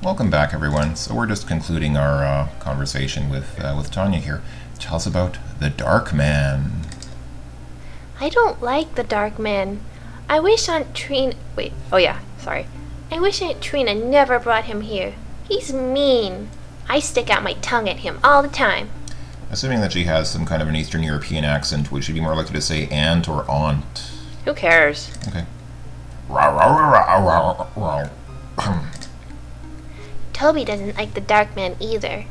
Welcome back, everyone. So we're just concluding our conversation with Tanya here. Tell us about the Dark Man. I don't like the Dark Man. I wish Aunt Trina... Wait, oh yeah, sorry. I wish Aunt Trina never brought him here. He's mean. I stick out my tongue at him all the time. Assuming that she has some kind of an Eastern European accent, would she be more likely to say aunt or aunt? Who cares? Okay. Toby doesn't like the Dark Man either.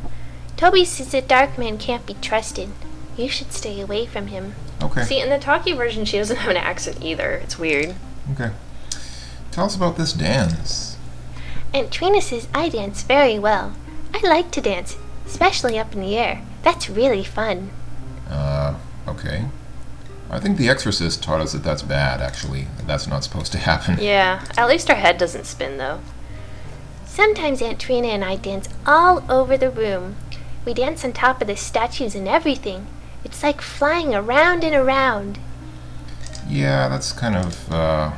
Toby says the Dark Man can't be trusted. You should stay away from him. Okay. See, in the talkie version, she doesn't have an accent either. It's weird. Okay. Tell us about this dance. Aunt Trina says I dance very well. I like to dance, especially up in the air. That's really fun. Okay. I think The Exorcist taught us that that's bad, actually. That's not supposed to happen. Yeah, at least her head doesn't spin, though. Sometimes Aunt Trina and I dance all over the room. We dance on top of the statues and everything. It's like flying around and around. Yeah, that's kind of, a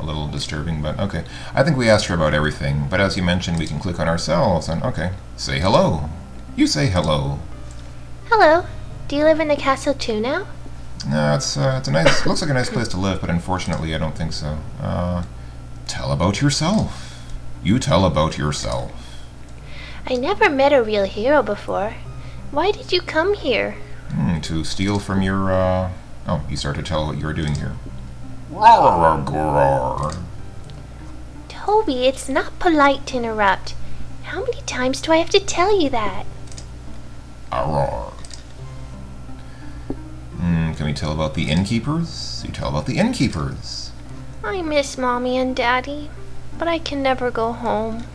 little disturbing, but okay. I think we asked her about everything, but as you mentioned, we can click on ourselves and, okay, say hello. You say hello. Hello. Do you live in the castle too now? No, it's a nice, looks like a nice place to live, but unfortunately I don't think so. Tell about yourself. You tell about yourself. I never met a real hero before. Why did you come here? To steal from your, oh, you start to tell what you're doing here. Toby, it's not polite to interrupt. How many times do I have to tell you that? Can we tell about the innkeepers? You tell about the innkeepers. I miss Mommy and Daddy, but I can never go home.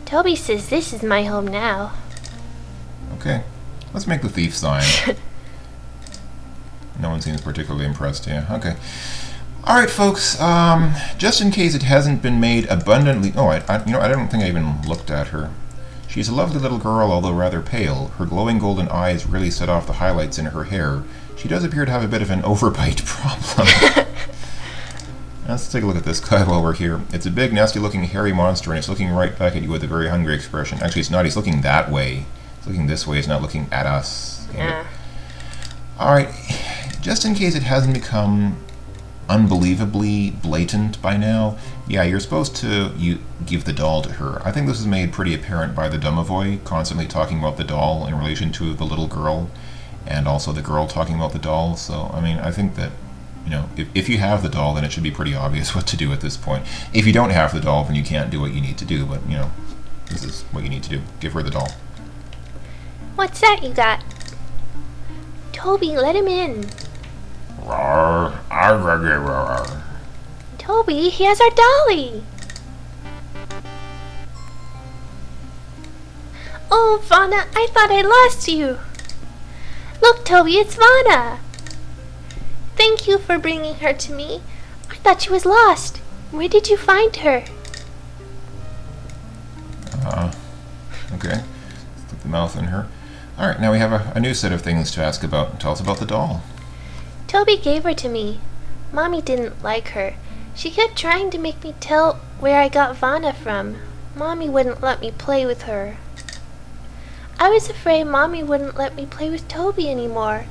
Toby says this is my home now. Okay, let's make the thief sign. No one seems particularly impressed, yeah. Okay. Alright, folks, just in case it hasn't been made abundantly... Oh, I don't think I even looked at her. She's a lovely little girl, although rather pale. Her glowing golden eyes really set off the highlights in her hair. She does appear to have a bit of an overbite problem. Let's take a look at this guy while we're here. It's a big, nasty-looking, hairy monster, and it's looking right back at you with a very hungry expression. Actually, it's not. He's looking that way. He's looking this way. He's not looking at us. Yeah. Alright, just in case it hasn't become unbelievably blatant by now, yeah, you're supposed to give the doll to her. I think this is made pretty apparent by the Domovoy constantly talking about the doll in relation to the little girl, and also the girl talking about the doll. So, I mean, I think that, if you have the doll, then it should be pretty obvious what to do at this point. If you don't have the doll, then you can't do what you need to do, but, this is what you need to do. Give her the doll. What's that you got? Toby, let him in. Toby, he has our dolly. Oh, Vanna, I thought I lost you. Look, Toby, it's Vanna. Thank you for bringing her to me. I thought she was lost. Where did you find her? Okay. Let's put the mouth in her. Alright, now we have a new set of things to ask about. Tell us about the doll. Toby gave her to me. Mommy didn't like her. She kept trying to make me tell where I got Vanna from. Mommy wouldn't let me play with her. I was afraid Mommy wouldn't let me play with Toby anymore.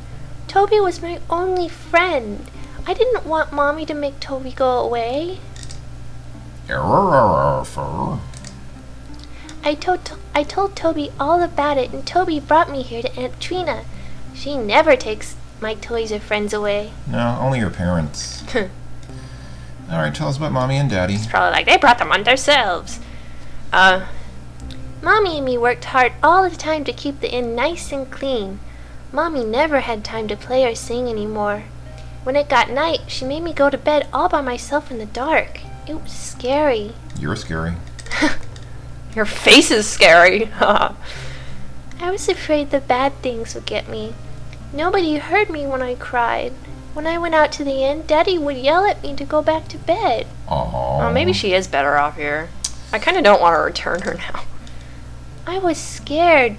Toby was my only friend. I didn't want Mommy to make Toby go away. I told Toby all about it, and Toby brought me here to Aunt Trina. She never takes my toys or friends away. No, only your parents. Alright, tell us about Mommy and Daddy. It's probably like, they brought them on themselves. Mommy and me worked hard all the time to keep the inn nice and clean. Mommy never had time to play or sing anymore. When it got night, she made me go to bed all by myself in the dark. It was scary. You're scary. Your face is scary. I was afraid the bad things would get me. Nobody heard me when I cried. When I went out to the inn, Daddy would yell at me to go back to bed. Aww. Oh, maybe she is better off here. I kind of don't want to return her now. I was scared.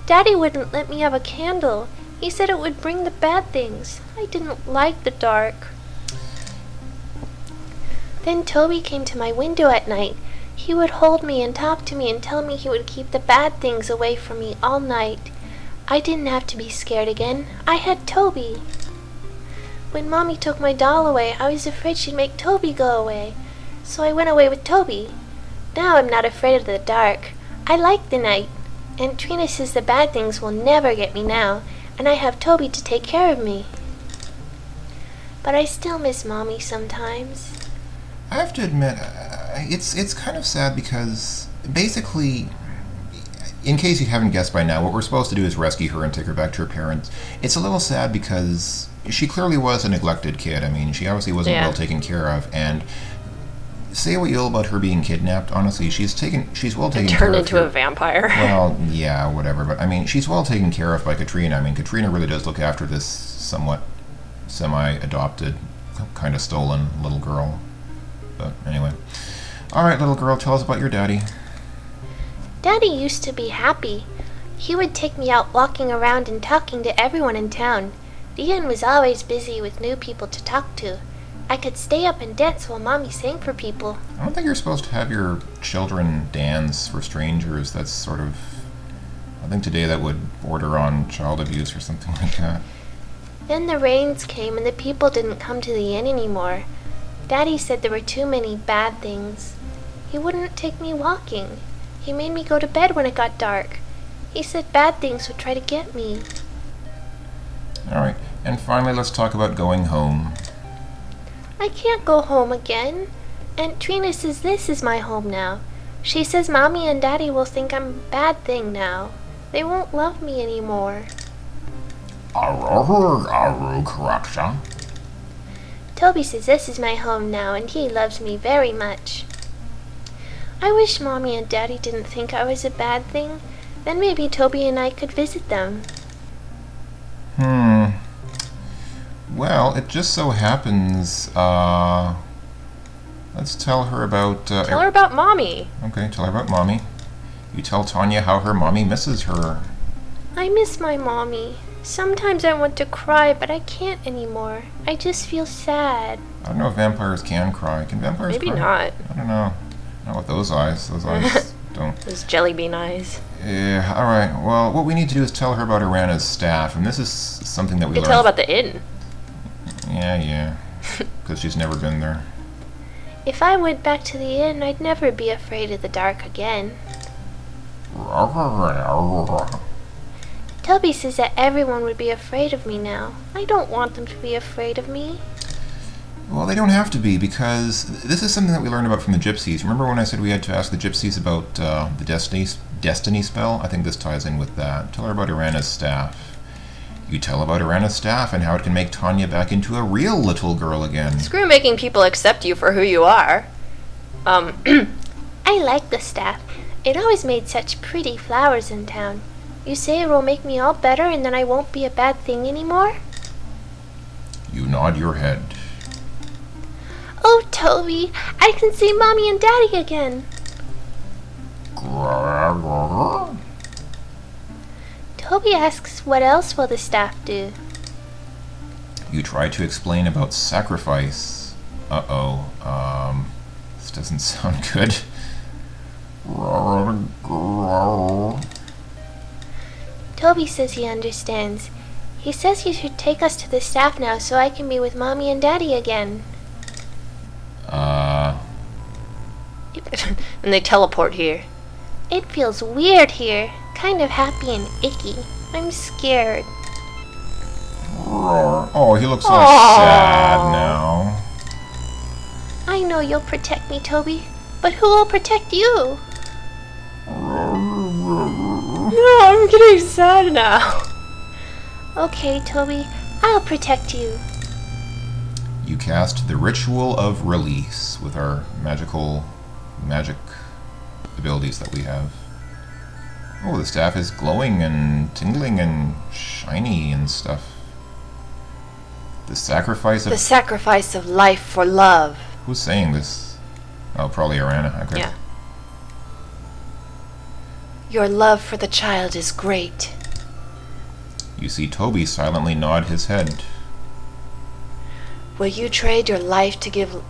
Daddy wouldn't let me have a candle. He said it would bring the bad things. I didn't like the dark. Then Toby came to my window at night. He would hold me and talk to me and tell me he would keep the bad things away from me all night. I didn't have to be scared again. I had Toby. When Mommy took my doll away, I was afraid she'd make Toby go away. So I went away with Toby. Now I'm not afraid of the dark. I like the night. Aunt Trina says the bad things will never get me now, and I have Toby to take care of me. But I still miss Mommy sometimes. I have to admit, it's kind of sad because basically, in case you haven't guessed by now, what we're supposed to do is rescue her and take her back to her parents. It's a little sad because she clearly was a neglected kid. I mean, she obviously wasn't well taken care of, and say what you will about her being kidnapped, honestly, she's well taken care of. Turned into a vampire. Well, yeah, whatever, but I mean, she's well taken care of by Katrina. I mean, Katrina really does look after this somewhat semi-adopted, kind of stolen little girl. But anyway. Alright, little girl, tell us about your daddy. Daddy used to be happy. He would take me out walking around and talking to everyone in town. Ian was always busy with new people to talk to. I could stay up and dance while Mommy sang for people. I don't think you're supposed to have your children dance for strangers. That's sort of... I think today that would border on child abuse or something like that. Then the rains came and the people didn't come to the inn anymore. Daddy said there were too many bad things. He wouldn't take me walking. He made me go to bed when it got dark. He said bad things would try to get me. Alright, and finally let's talk about going home. I can't go home again. Aunt Trina says this is my home now. She says Mommy and Daddy will think I'm a bad thing now. They won't love me anymore. Toby says this is my home now and he loves me very much. I wish Mommy and Daddy didn't think I was a bad thing. Then maybe Toby and I could visit them. Well, it just so happens, let's tell her about... tell her about Mommy. Okay, tell her about Mommy. You tell Tanya how her mommy misses her. I miss my Mommy. Sometimes I want to cry, but I can't anymore. I just feel sad. I don't know if vampires can cry. Can vampires Maybe cry? not. I don't know. Not with those eyes. Those eyes don't... Those jelly bean eyes. Yeah, alright. Well, what we need to do is tell her about Irana's staff, and this is something that we You learned... tell about the inn. Yeah. Because she's never been there. If I went back to the inn, I'd never be afraid of the dark again. Toby says that everyone would be afraid of me now. I don't want them to be afraid of me. Well, they don't have to be, because this is something that we learned about from the gypsies. Remember when I said we had to ask the gypsies about the destiny spell? I think this ties in with that. Tell her about Irana's staff. You tell about Irana's staff and how it can make Tanya back into a real little girl again. Screw making people accept you for who you are. I like the staff. It always made such pretty flowers in town. You say it will make me all better and then I won't be a bad thing anymore? You nod your head. Oh, Toby, I can see Mommy and Daddy again. Toby asks what else will the staff do? You try to explain about sacrifice. This doesn't sound good. Toby says he understands. He says you should take us to the staff now so I can be with Mommy and Daddy again. And they teleport here. It feels weird here. Kind of happy and icky. I'm scared. Oh, he looks all sad now. I know you'll protect me, Toby. But who will protect you? No, I'm getting sad now. Okay, Toby. I'll protect you. You cast the Ritual of Release with our magic abilities that we have. Oh, the staff is glowing and tingling and shiny and stuff. The sacrifice of life for love. Who's saying this? Oh, probably Irana. Okay. Yeah. Your love for the child is great. You see Toby silently nod his head. Will you trade your life to give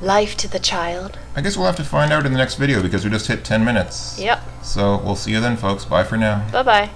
life to the child. I guess we'll have to find out in the next video because we just hit 10 minutes. Yep. So we'll see you then, folks. Bye for now. Bye-bye.